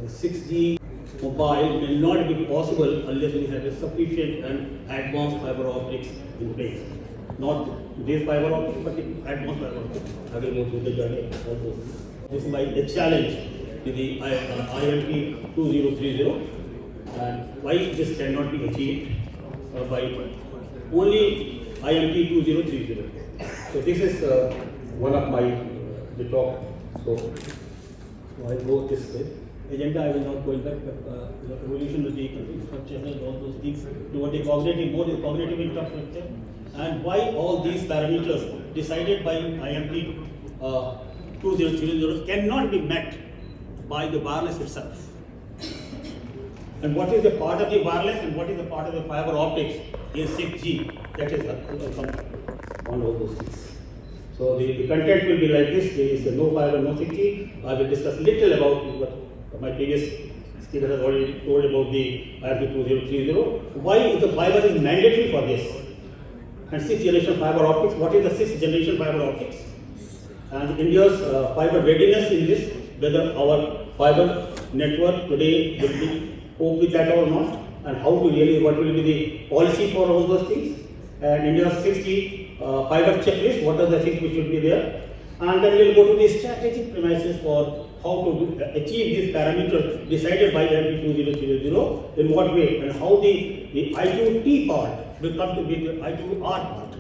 6G mobile may not be possible unless we have a sufficient and advanced fiber optics in place. Not this fiber optics, but advanced fiber optics. I will go through the journey also. This is a challenge to the IMT 2030, and why this cannot be achieved by only IMT 2030. So this is one of my the talk. So I go this way. Agenda I will not go in back, but the evolution of the infrastructure and all those things toward the cognitive, more the cognitive infrastructure, and why all these parameters decided by IMT 2030 cannot be met by the wireless itself. And what is the part of the wireless and what is the part of the fiber optics in 6G? That is one of those things. So the content will be like this. There is no fiber, no 6G. I will discuss little about what my previous speaker has already told about the IMT 2030. Why is the fiber is mandatory for this? And 6th generation fiber optics. What is the 6th generation fiber optics? And India's fiber readiness in this, whether our fiber network today will be cope with that or not, and how to really, what will be the policy for all those things, and India's 6G fiber checklist, what are the things which should be there, and then we'll go to the strategic premises for how to achieve these parameters decided by IMT 2030, in what way, and how the I2T part will come to be the I2R part.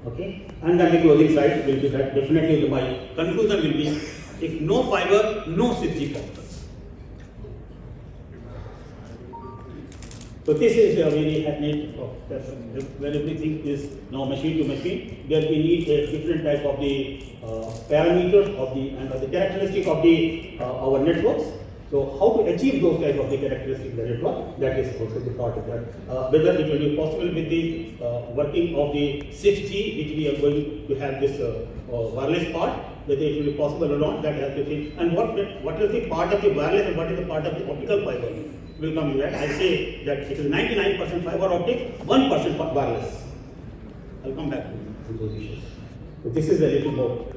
Okay, and then the closing slide will be that definitely my conclusion will be, if no fiber, no 6G fiber. So this is a very hackneyed where everything is now machine to machine. There we need a different type of the parameters of the and the characteristic of the our networks. So how to achieve those type of the characteristics of the network, that is also the part of that. Whether it will be possible with the working of the 6G, which we are going to have this wireless part, whether it will be possible or not, that has to see. And what is the part of the wireless and what is the part of the optical fiber? Will come to that. I say that it is 99% fiber optic, 1% wireless. I'll come back to those issues. So this is a little more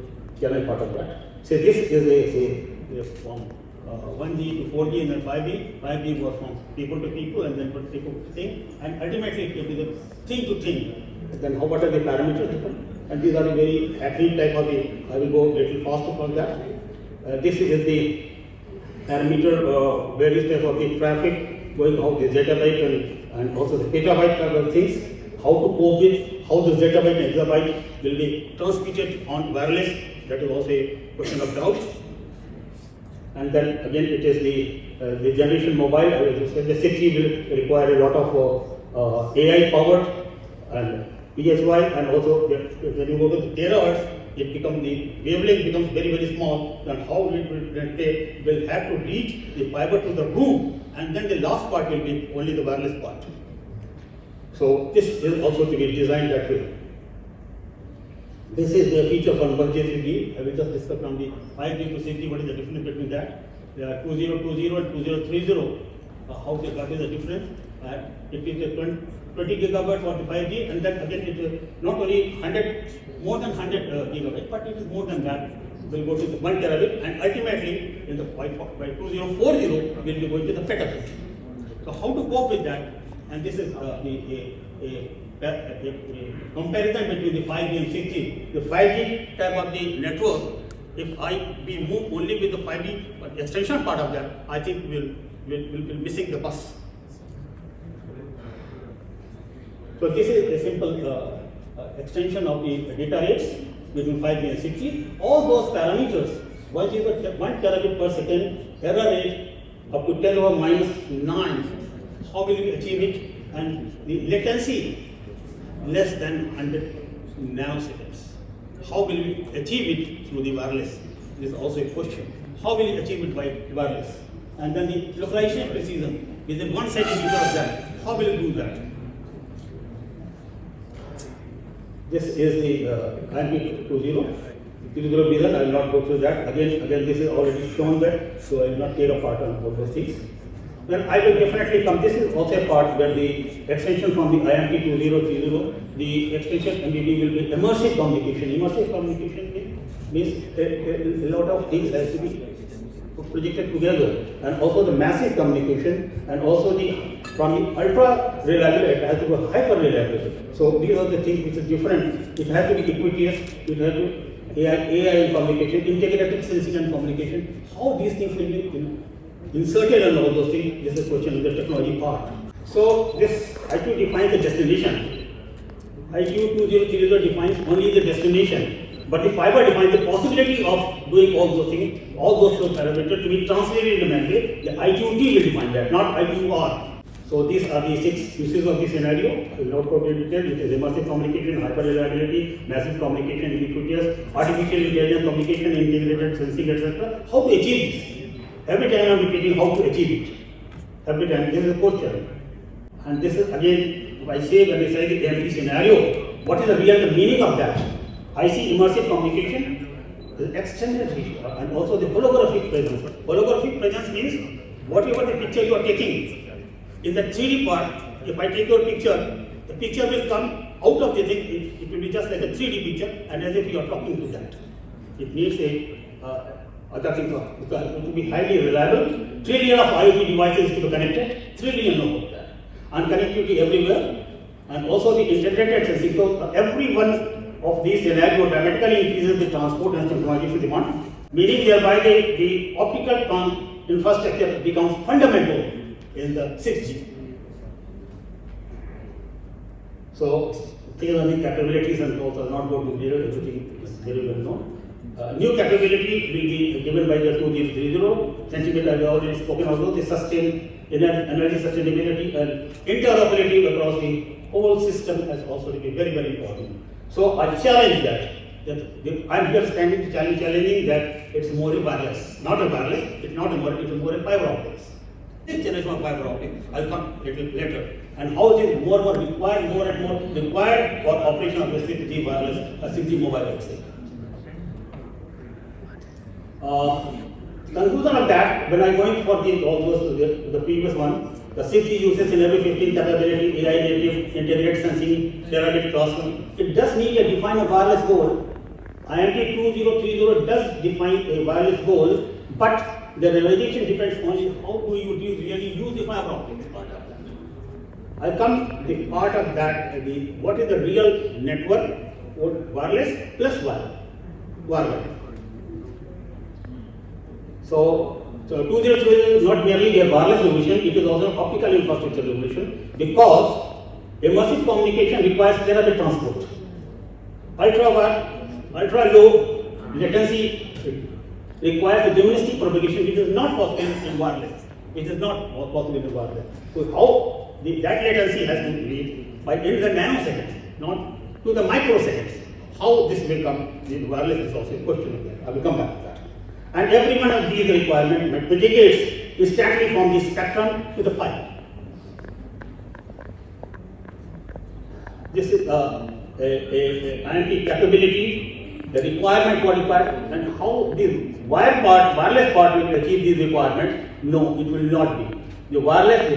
challenge part of that. So this is a from 1G to 4G and then 5G. 5G was from people to people and then from people to thing, and ultimately it will be the thing to thing. Then what are the parameters different? And these are the very accurate type of the. I will go a little faster from that. This is the parameter various types of the traffic going out the zettabyte and also the petabyte type of things, how to cope with how the zettabyte and exabyte will be transmitted on wireless, that is also a question of doubt. And then again it is the generation mobile, the 6G will require a lot of AI powered and PHY, and also when you go to the terahertz, it becomes the wavelength becomes very, very small, and how it will have to reach the fiber to the room, and then the last part will be only the wireless part. So this is also to be designed that way. This is the feature for convergence I will just discuss from the 5G to 6G, what is the difference between that. There are 2020 and 2030, what is the difference. It is a 20 gigabyte for the 5G, and then again it is not only 100, more than 100 gigabytes, but it is more than that. Will go to the 1 terabit, and ultimately in the by 2040 will be going to the petabyte. So how to cope with that? And this is a comparison between the 5G and 6G. The 5G type of the network, if we move only with the 5G, but extension part of that, I think will be missing the bus. So this is a simple extension of the data rates between 5G and 6G. All those parameters, 1 terabit per second, error rate up to 10 over minus 9, how will we achieve it? And the latency less than 100 nanoseconds. How will we achieve it through the wireless? This is also a question. How will we achieve it by wireless? And then the localization precision, within 1 centimeter of that, how will we do that? This is the IMT 2030 I will not go through that. Again, this is already shown that, so I will not take a part on all those things. Then I will definitely come. This is also a part where the extension from the IMT 2030, the extension MBB will be immersive communication. Immersive communication means a lot of things has to be projected together, and also the massive communication, and also the from the ultra reliable it has to be hyper reliable. So these are the things which are different. It has to be equitous. It has to AI communication, integrated sensing and communication. How these things will be inserted and all those things. This is a question of the technology part. So this IQ defines the destination. IQ 2030 defines only the destination, but the fiber defines the possibility of doing all those things, all those parameters to be translated into memory. The IQT will define that, not IQR. So these are the 6 uses of the scenario. I will not go into detail. It is immersive communication, hyper reliability, massive communication, ubiquitous, artificial intelligence communication, integrated sensing, etc. How to achieve this? Every time I am repeating how to achieve it. Every time this is a question. And this is again, when I say the empty scenario, what is the real meaning of that? I see immersive communication, the extended visual, and also the holographic presence. Holographic presence means whatever the picture you are taking. In the 3D part, if I take your picture, the picture will come out of the thing. It will be just like a 3D picture, and as if you are talking to that. It needs other things to be highly reliable. Trillion of IoT devices to be connected. Trillion of that. And connectivity everywhere, and also the integrated sensing. So every one of these scenarios dramatically increases the transport and synchronization demand, meaning thereby the optical infrastructure becomes fundamental in the 6G. So these are the capabilities, and also not going to zero, everything is very well known. New capability will be given by the 2030. Sentiment I have already spoken about the sustained energy sustainability and interoperability across the whole system has also to be very, very important. So I challenge that I'm here standing to challenging that it's more wireless, not a wireless, it's not a more, it's more a fiber optics. This generation of fiber optics, I'll come a little later. And how it is more and more required for operation of the 6G wireless, 6G mobile, let's say. Conclusion of that, when I'm going for the previous one, the 6G uses in every 15 capability, AI native, integrated sensing, terabit classroom. It does need a define a wireless goal. IMT 2030 does define a wireless goal, but the realization depends on how do you really use the fiber optics part of that. I'll come the part of that, what is the real network, wireless plus wireless. So 2030 is not merely a wireless revolution, it is also an optical infrastructure revolution, because immersive communication requires terabit transport. Ultra low latency requires a deterministic propagation, which is not possible in wireless. It is not possible in wireless. So how that latency has to be by in the nanoseconds, not to the microseconds. How this will come, the wireless is also a question of that. I will come back to that. And every one of these requirements mitigates instantly from the spectrum to the fiber. This is IMT capability, the requirement what required, and how the wireless part will achieve these requirements. No, it will not be. The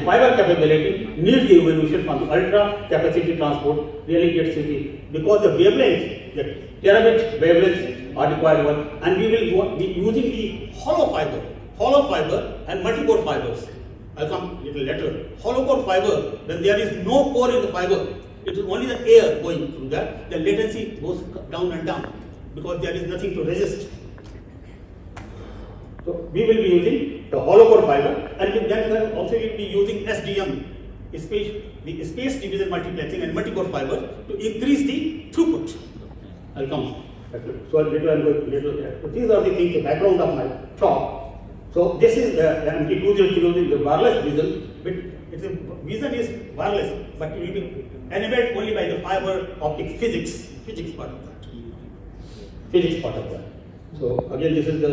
fiber capability needs the evolution from the ultra capacity transport really gets it, because the wavelengths, the terabit wavelengths are required one, and we will be using the hollow fiber and multi-core fibers. I'll come a little later. Hollow core fiber, when there is no core in the fiber, it is only the air going through that, the latency goes down and down, because there is nothing to resist. So we will be using the hollow core fiber, and then also we will be using SDM, the space division multiplexing and multi-core fiber to increase the throughput. I'll come. So later I'm going later. So these are the things, the background of my talk. So this is the IMT 2030, the wireless vision. But vision is wireless, but it will be enabled only by the fiber optic physics part of that. Physics part of that. So again, this is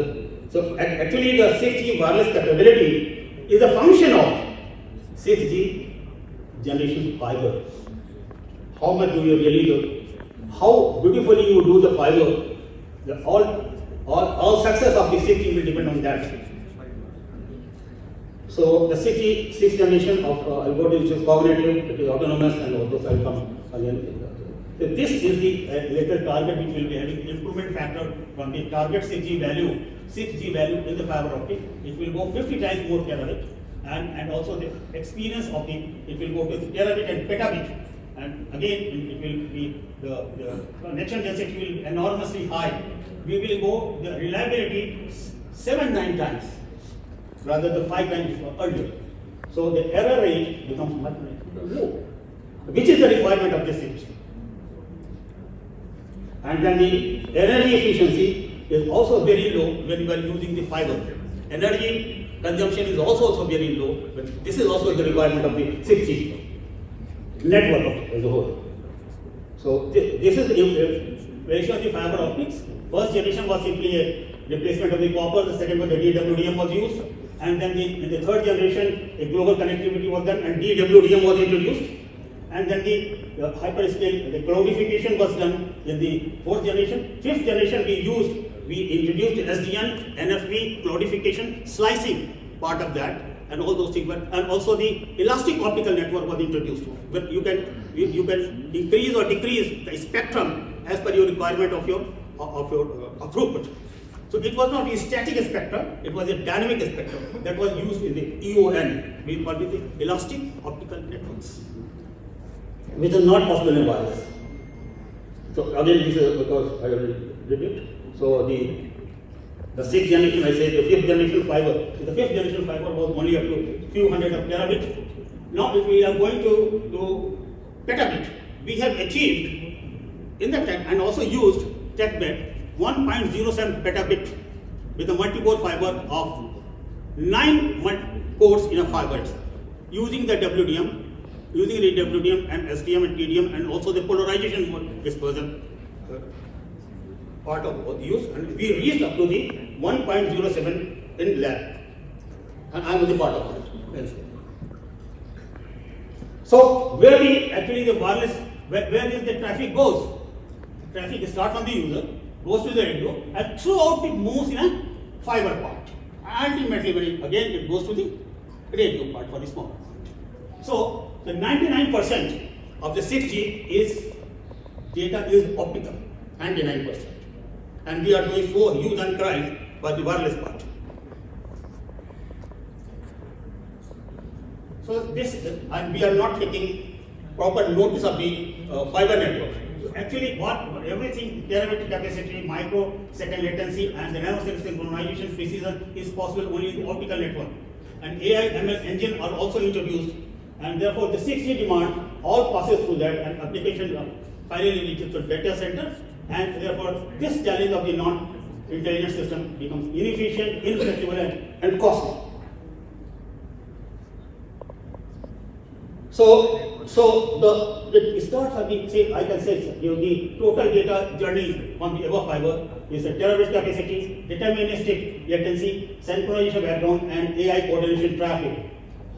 actually the 6G wireless capability is a function of 6G generation fiber. How much do you really do? How beautifully you do the fiber, all success of the 6G will depend on that. So the 6th generation of algorithm, which is cognitive, it is autonomous, and all those will come again. So this is the later target which will be having improvement factor from the target 6G value in the fiber optic. It will go 50 times more terabit, and also the experience of it will go to terabit and petabit, and again it will be the connection density will be enormously high. We will go the reliability 7-9 times rather than 5 times earlier. So the error rate becomes much low, which is the requirement of this system. And then the energy efficiency is also very low when you are using the fiber. Energy consumption is also very low, but this is also the requirement of the 6G network as a whole. So this is the ratio of the fiber optics. First generation was simply a replacement of the copper, the second was the DWDM was used, and then in the third generation a global connectivity was done and DWDM was introduced, and then the hyperscale, the cloudification was done in the fourth generation. Fifth generation we introduced SDN, NFV, cloudification, slicing part of that, and all those things. And also the elastic optical network was introduced. But you can increase or decrease the spectrum as per your requirement of your throughput. So it was not a static spectrum; it was a dynamic spectrum that was used in the EON. We call it the elastic optical networks, which is not possible in wireless. So again, this is because I already did it. So the sixth generation, I say the fifth generation fiber. So the fifth generation fiber was only up to few hundred of terabit. Now, if we are going to petabit, we have achieved in the tech and also used TechBed 1.07 petabit with a multi-core fiber of 9 cores in a fiber using the WDM. Using the WDM and SDM and TDM and also the polarization mode dispersion part of both use, and we reached up to the 1.07 in lab, and I was a part of it. So where the wireless, where is the traffic goes? Traffic starts from the user, goes to the radio, and throughout it moves in a fiber part. Ultimately, again it goes to the radio part for the smaller part. So the 99% of the 6G data is optical, 99%. And we are doing so hue and cry for the wireless part. So this, and we are not taking proper notice of the fiber network. So actually, everything, terabit capacity, microsecond latency, and the nanosecond synchronization precision is possible only in the optical network. And AI ML engine are also introduced. And therefore, the 6G demand all passes through that, and application finally reaches the data center, and therefore this challenge of the non-intelligent system becomes inefficient, inflexible, and costly. So it starts at I can say the total data journey on the above fiber is a terabit capacity, deterministic latency, synchronization background, and AI coordination traffic.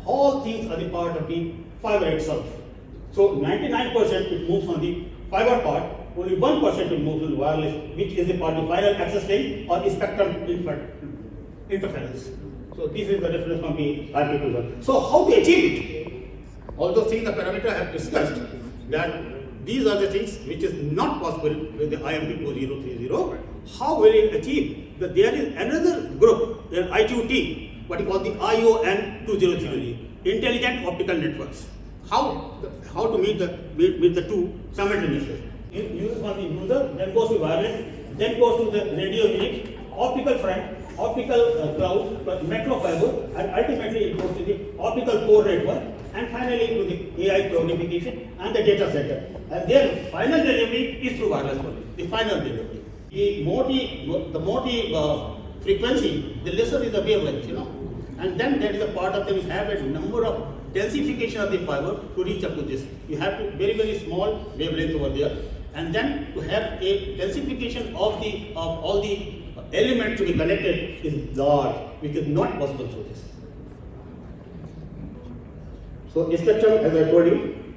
All things are the part of the fiber itself. So 99% it moves on the fiber part, only 1% will move to the wireless, which is the part of the final access lane or the spectrum interference. So this is the difference from the RP2. So how to achieve it? All those things the parameter I have discussed, that these are the things which is not possible with the IMP 2030. How will it achieve? That there is another group, the ITUT, what you call the ION 2030, Intelligent Optical Networks. How to meet the two simultaneously? It uses for the user, then goes to wireless, then goes to the radio unit, optical front, optical cloud, metro fiber, and ultimately it goes to the optical core network, and finally to the AI cloudification and the data center. And their final delivery is through wireless only. The final delivery. The more the frequency, the lesser is the wavelength, And then there is a part of them, you have a number of densification of the fiber to reach up to this. You have to very, very small wavelength over there. And then to have a densification of all the elements to be connected is large, which is not possible through this. So spectrum, as I told you,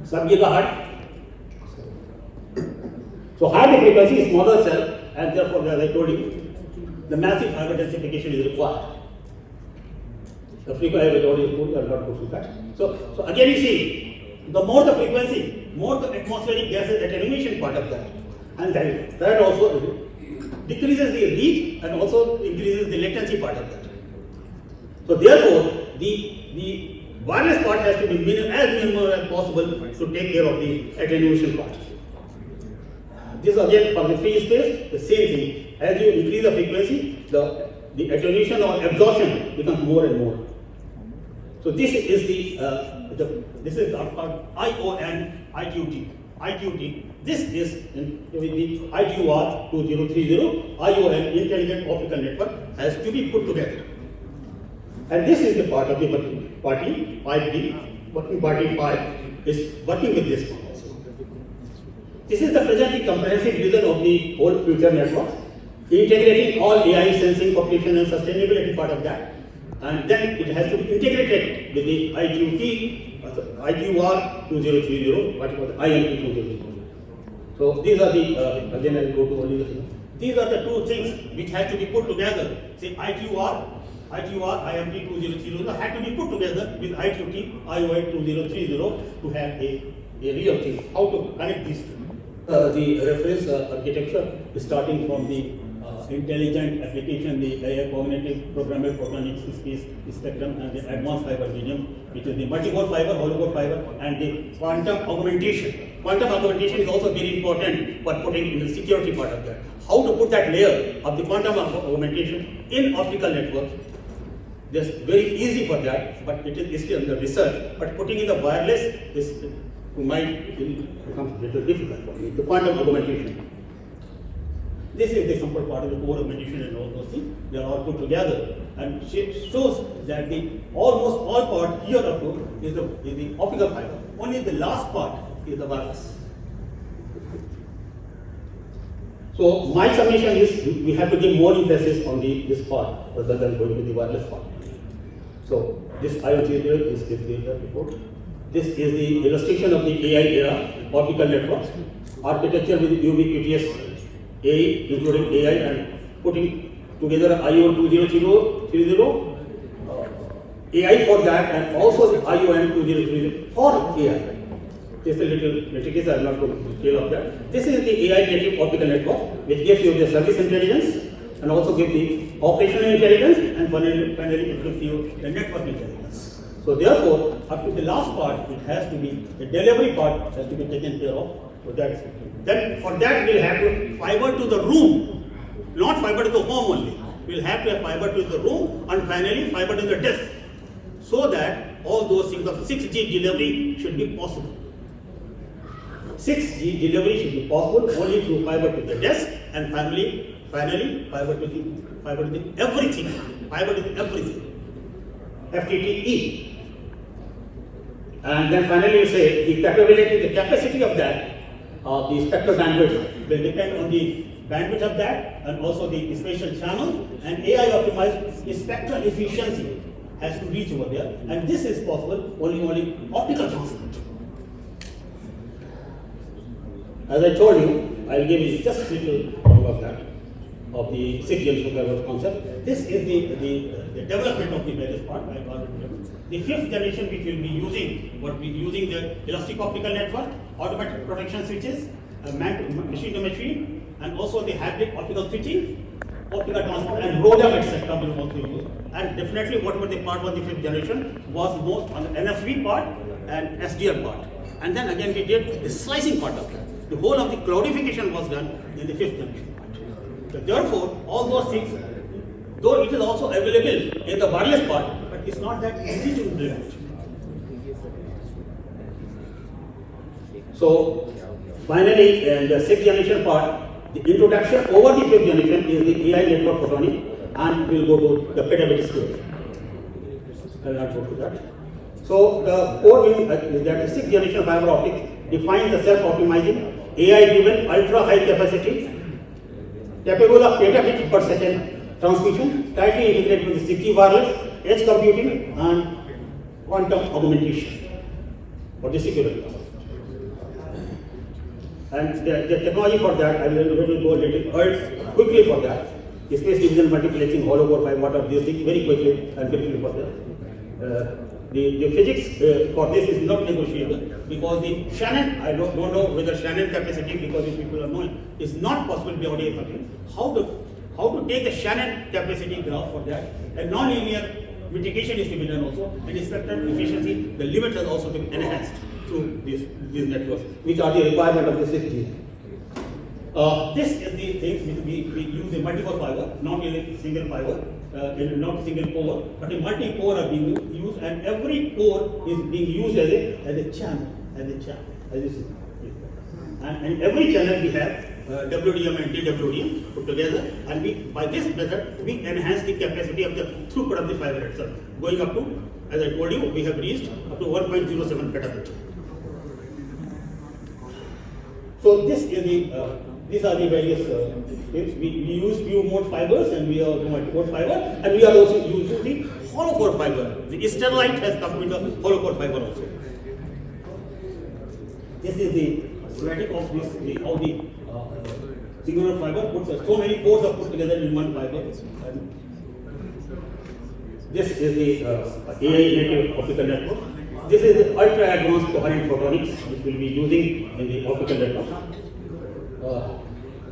sub-gigahertz. So high frequency is smaller cell, and therefore, as I told you, the massive fiber densification is required. The frequency, as I told you, are not good to that. So again, you see, The more the frequency, more the atmospheric gases attenuation part of that. And that also decreases the reach and also increases the latency part of that. So therefore, the wireless part has to be as minimal as possible to take care of the attenuation part. This again for the free space, the same thing. As you increase the frequency, the attenuation or absorption becomes more and more. So this is this is called ION IQT. IQT. This is with the ITUR 2030 ION Intelligent Optical Network has to be put together. And this is the part of the working party. Working party 5 is working with this one also. This is the presently comprehensive vision of the whole future network, integrating all AI sensing, computation and sustainability part of that. And then it has to be integrated with the ITUR 2030, what was the INT 2030. So these are the, again I will go to only this. These are the two things which have to be put together. Say ITUR, IMT 2030 had to be put together with IQT, IOI 2030 to have a real thing. How to connect these two? The reference architecture is starting from the intelligent application, the AI cognitive programmable photonics space spectrum, and the advanced fiber medium, which is the multi-core fiber, hollow-core fiber, and the quantum augmentation. Quantum augmentation is also very important for putting in the security part of that. How to put that layer of the quantum augmentation in optical networks. It's very easy for that, but it is still under research. But putting in the wireless is might become a little difficult for me. The quantum augmentation. This is the simple part of the core augmentation and all those things. They are all put together and shows that the almost all part here of is the optical fiber. Only the last part is the wireless. So my summation is we have to give more emphasis on this part rather than going to the wireless part. So this IoT is the report. This is the illustration of the AI era optical networks, architecture with ubiquitous AI, including AI and putting together IO 2030, AI for that, and also the ION 2030 for AI. This is a little case, I am not going to detail of that. This is the AI native optical network, which gives you the service intelligence and also gives the operational intelligence, and finally it gives you the network intelligence. So therefore, up to the last part, it has to be, the delivery part has to be taken care of. So then for that we'll have to fiber to the room, not fiber to the home only. We'll have to have fiber to the room and finally fiber to the desk, so that all those things of 6G delivery should be possible. 6G delivery should be possible only through fiber to the desk and finally fiber to the everything, FTTE. And then finally you say the capability, the capacity of that, the spectral bandwidth will depend on the bandwidth of that and also the spatial channel, and AI optimized spectral efficiency has to reach over there, and this is possible only optical transmit. As I told you, I'll give you just a little of that, of the 6 generation concept. This is the development of the various part. The 5th generation which will be using the elastic optical network, automatic protection switches, machine to machine, and also the hybrid optical switching, optical transport, and ROADM etc. will also use. And definitely whatever the part was the 5th generation was most on the NFV part and SDR part. And then again we did the slicing part of that. The whole of the cloudification was done in the 5th generation part. So therefore, all those things, though it is also available in the wireless part, but it's not that easy to implement. So finally, in the 6th generation part, the introduction over the 5th generation is the AI network photonic, and we'll go to the petabit scale. I'll not go to that. So the core is that the 6th generation fiber optics defines the self-optimizing, AI-driven, ultra-high capacity, capable of petabits per second transmission, tightly integrated with the 6G wireless, edge computing, and quantum augmentation for the security. And the technology for that, I will go a little quickly for that. Space division multiplexing, hollow core fiber, what are these things very quickly and briefly for that. the physics for this is not negotiable because the Shannon, I don't know whether Shannon capacity, because if people are knowing, is not possible beyond a function. How to take the Shannon capacity graph for that? A non-linear mitigation is to be done also, and the spectral efficiency, the limit has also been enhanced through these networks, which are the requirement of the 6G. This is the things which we use a multi-core fiber, not a single fiber, not single core, but a multi-core are being used, and every core is being used as a channel, as you see. And every channel we have WDM and DWDM put together, and by this method we enhance the capacity of the throughput of the fiber itself, going up to, as I told you, we have reached up to 1.07 petabit. So this is these are the various things. We use pure mode fibers, and we are multi-core fiber, and we are also using the hollow core fiber. The Sterlite has come with the hollow core fiber also. This is the schematic of this, how the singular fiber puts so many cores are put together in one fiber. And this is the AI native optical network. This is the ultra advanced coherent photonics, which we will be using in the optical network.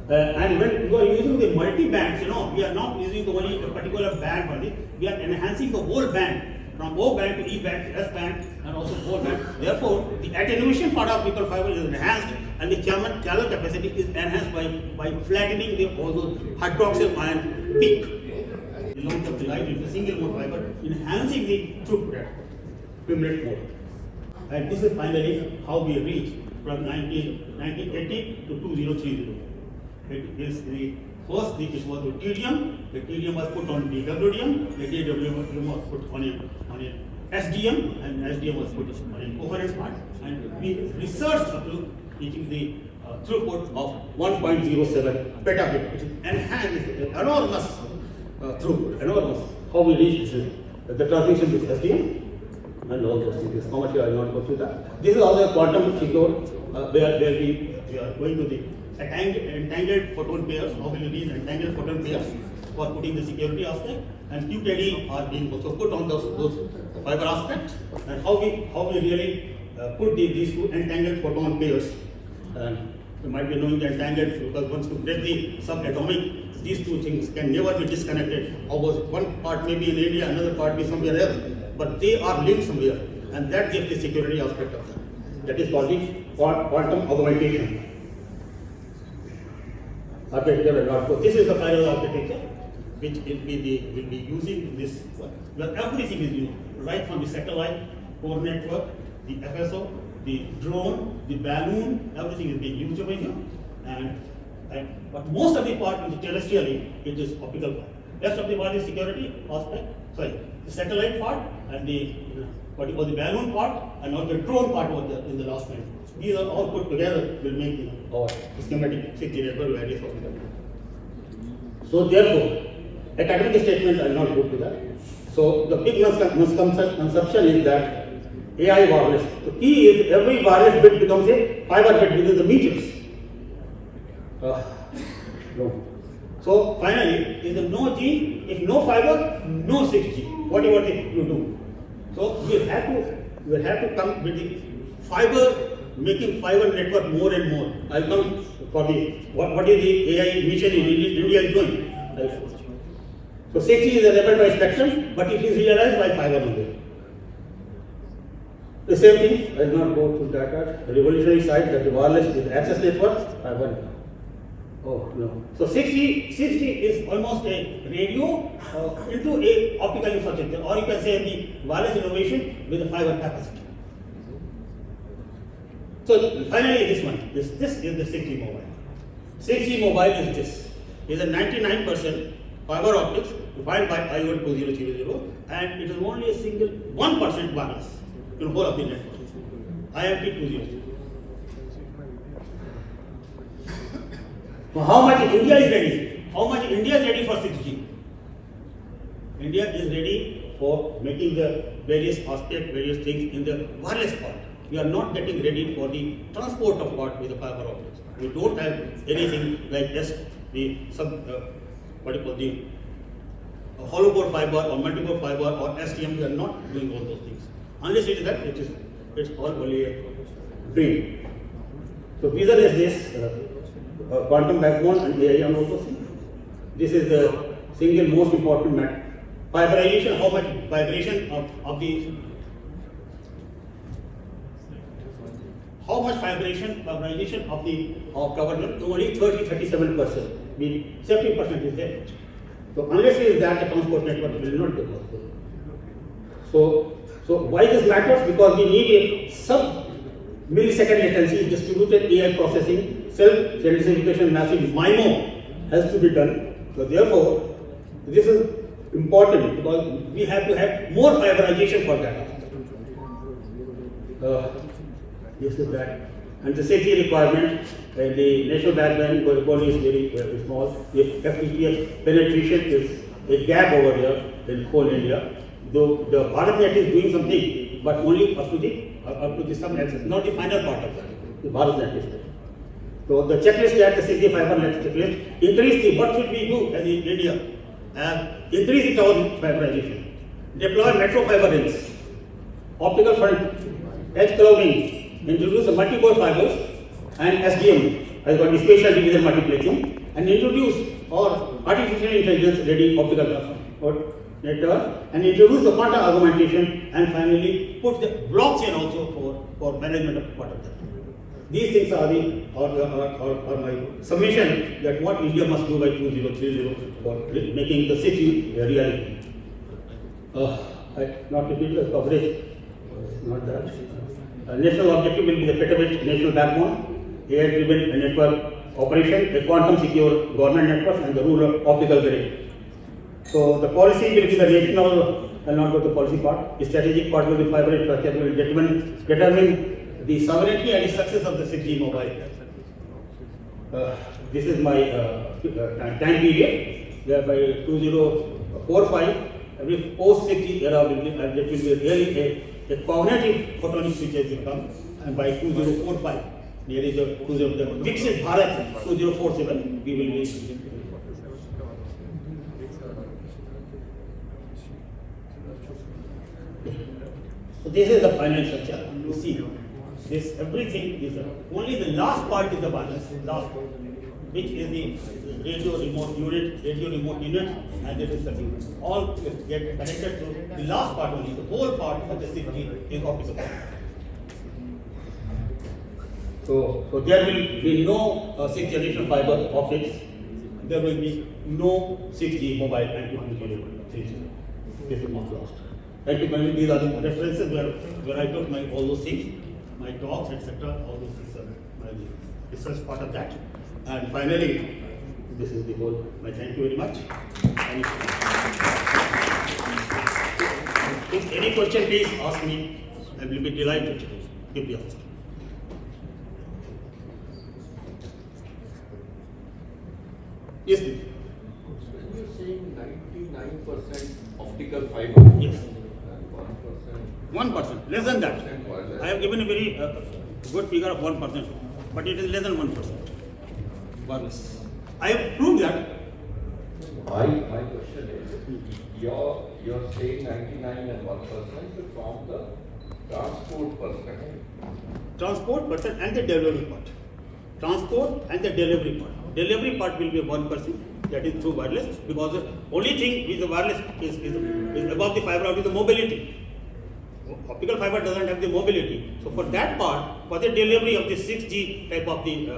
And when you are using the multi-bands, we are not using only a particular band for this, we are enhancing the whole band, from O band to E band, S band, and also whole band. Therefore, the attenuation part of optical fiber is enhanced, and the channel capacity is enhanced by flattening all those hydroxyl ion peak. The length of the light into single mode fiber, enhancing the throughput cumulative mode. And this is finally how we reach from 1980 to 2030. It is the first thing, it was the TDM was put on DWDM, the DWDM was put on a SDM, and SDM was put on a coherent part, and we researched up to reaching the throughput of 1.07 petabit, which is enhanced, enormous throughput, enormous. How we reached the transmission with SDM, and all those things. How much I will not go through that. This is also a quantum secure, where we are going to the entangled photon pairs, how will you use entangled photon pairs for putting the security aspect, and QTD are being also put on those fiber aspects, and how we really put these two entangled photon pairs. And you might be knowing the entangled, because once you get the subatomic, these two things can never be disconnected. Although one part may be in India, another part be somewhere else, but they are linked somewhere, and that gives the security aspect of that. That is called the quantum augmentation architecture. This is the final architecture which will be using this, where everything is used, right from the satellite, core network, the FSO, the drone, the balloon, everything is being used over here. But most of the part in the terrestrial link, it is optical part. Rest of the part is security aspect, the satellite part, and the what you call the balloon part, and also the drone part over there in the last line. These are all put together will make our schematic 6G network various optical. So therefore, academic statements I will not go to that. So the big misconception is that AI wireless. The key is every wireless bit becomes a fiber bit within the meters. No. So finally, if there is no G, if no fiber, no 6G. Whatever you do. So we will have to come with the fiber, making fiber network more and more. I'll come for the what is the AI mission in India is doing. So 6G is enabled by spectrum, but it is realized by fiber only. The same thing, I will not go through that. The revolutionary side that the wireless with access network, I want. Oh no. So 6G is almost a radio into a optical infrastructure, or you can say the wireless innovation with a fiber capacity. So finally this one, this is the 6G mobile. 6G mobile is this. It is a 99% fiber optics defined by IO 2030, and it is only a single 1% wireless in the whole of the network. IMP 2030. So how much India is ready? How much India is ready for 6G? India is ready for making the various aspects, various things in the wireless part. We are not getting ready for the transport of part with the fiber optics. We don't have anything like this, the hollow core fiber or multi-core fiber or STM. We are not doing all those things. Unless it is that, it's all only a dream. So Pizar is this quantum backbone and AI on also see. This is the single most important matter. Fiberization, how much vibration of the how much fiberization of the cover? Only 37%. Meaning 70% is there. So unless it is that, the transport network will not be possible. So why this matters? Because we need a sub-millisecond latency distributed AI processing, self-densification, massive MIMO has to be done. So therefore, this is important because we have to have more fiberization for that. This is that. And the safety requirement, the national backbone is very small. The FTTH penetration is a gap over there in whole India. Though the BharatNet is doing something, but only up to the some access, not the final part of that. The BharatNet is there. So the checklist that the city fiber net checklist increase the what should we do as in India and increase the tower fiberization. Deploy metro fiber rings, optical front, edge clouding, introduce the multi-core fibers and SDM has got the spatial division multiplexing and introduce or artificial intelligence ready optical transform network and introduce the quantum augmentation and finally put the blockchain also for management of part of that. These things are my summation that what India must do by 2030 for making the city a reality. Not to repeat the coverage, not that. National objective will be the petabit national backbone, AI-driven network operation, a quantum secure government network, and the rule of optical grid. So the policy will be the national, I'll not go to the policy part. The strategic part will be fiber infrastructure will determine the sovereignty and the success of the 6G mobile. This is my time period. By 2045, every post 6G era will be, and it will be really a cognitive photonic switches will come, and by 2045, there is the Viksit Bharat 2047, we will be. So this is the final structure. You see, this everything is only the last part is the balance, last part, which is the radio remote unit, and it is the all get connected to the last part only. The whole part of the 6G is optical. So there will be no 6th generation fiber optics. There will be no 6G mobile and 2.0 This is not lost. Thank you, Many. These are the references where I took all those things, my talks, etc. All those things are my research part of that. And finally, this is the whole. Thank you very much. If any question, please ask me. I will be delighted to give the answer. Yes, please. When you're saying 99% optical fiber, Yes. 1%, less than that. I have given a very good figure of 1%, but it is less than 1%. Wireless. I have proved that. My question is, you're saying 99 and 1% from the transport perspective. Transport percent and the delivery part. Transport and the delivery part. Delivery part will be 1%. That is through wireless, because the only thing with the wireless is above the fiber optic, the mobility. Optical fiber doesn't have the mobility. So for that part, for the delivery of the 6G type of the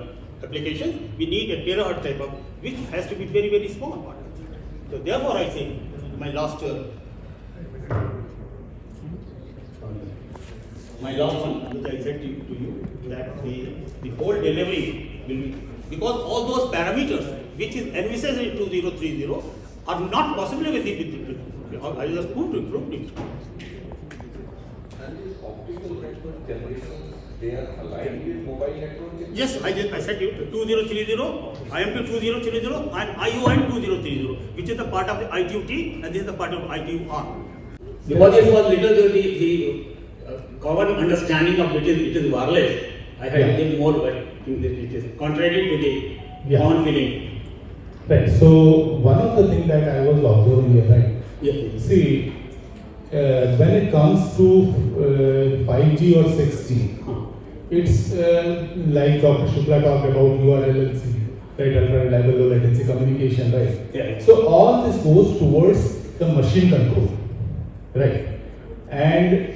applications, we need a terahertz type of, which has to be very, very small part. So therefore I say, my last one, which I said to you, that the whole delivery will be, because all those parameters which is envisaged in 2030 are not possible with the I just proved it. And these optical network generations, they are aligned with mobile network? Yes, I said you 2030, IMP 2030 and ION 2030, which is the part of the ITU-T and this is the part of ITU-R. Because it was little the common understanding of it is wireless, I had to give more, but it is contrary to the common feeling. Right. So one of the things that I was observing here, right? Yes. See, when it comes to 5G or 6G, it's like Dr. Shukla talked about URLLC, right, ultra reliable low latency communication, right? Yeah. So all this goes towards the machine control, right? And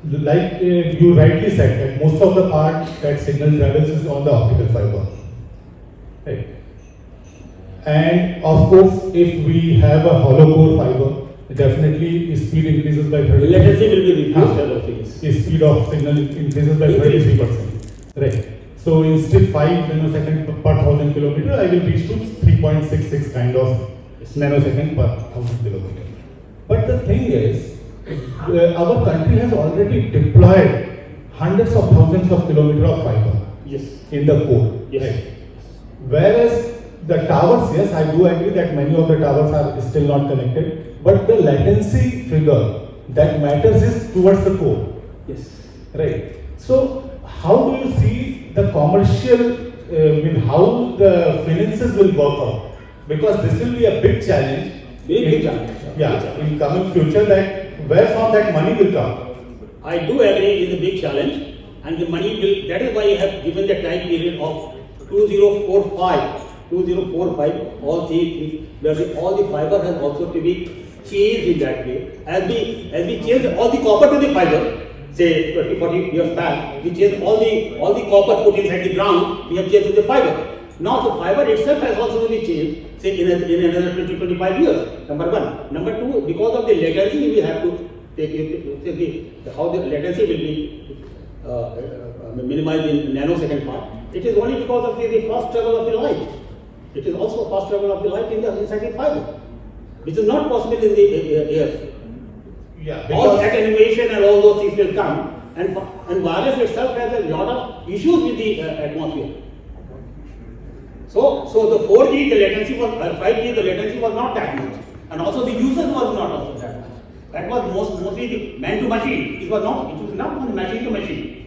like you rightly said, that most of the part that signal travels is on the optical fiber, right? And of course, if we have a hollow core fiber, definitely speed increases by 30%. Latency will be reduced as of things. Speed of signal increases by 33%. Right. So instead 5 nanosecond per 1000 kilometer, I will reach to 3.66 kind of nanosecond per 1000 kilometer. But the thing is, our country has already deployed hundreds of thousands of kilometers of fiber Yes. in the core. Yes. Right. Whereas the towers, yes, I do agree that many of the towers are still not connected, but the latency figure that matters is towards the core. Yes. Right. So, how do you see the commercial, how the finances will work out? Because this will be a big challenge. Big challenge. Yeah, Big challenge. in coming future, that where from that money will come? I do agree it's a big challenge, and the money will, that is why I have given the time period of 2045, all the, where all the fiber has also to be changed in that way. As we change all the copper to the fiber, say 30, 40 years back, we changed all the copper put inside the ground, we have changed to the fiber. Now the fiber itself has also to be changed, say in another 20, 25 years, number one. Number two, because of the latency, we have to take how the latency will be minimized in nanosecond part. It is only because of the fast travel of the light. It is also fast travel of the light inside the fiber, which is not possible in the air. Yeah, All that animation and all those things will come, and wireless itself has a lot of issues with the atmosphere. So the 4G, the latency was 5G, the latency was not that much, and also the usage was not also that much. That was mostly the man to machine. It was not from machine to machine.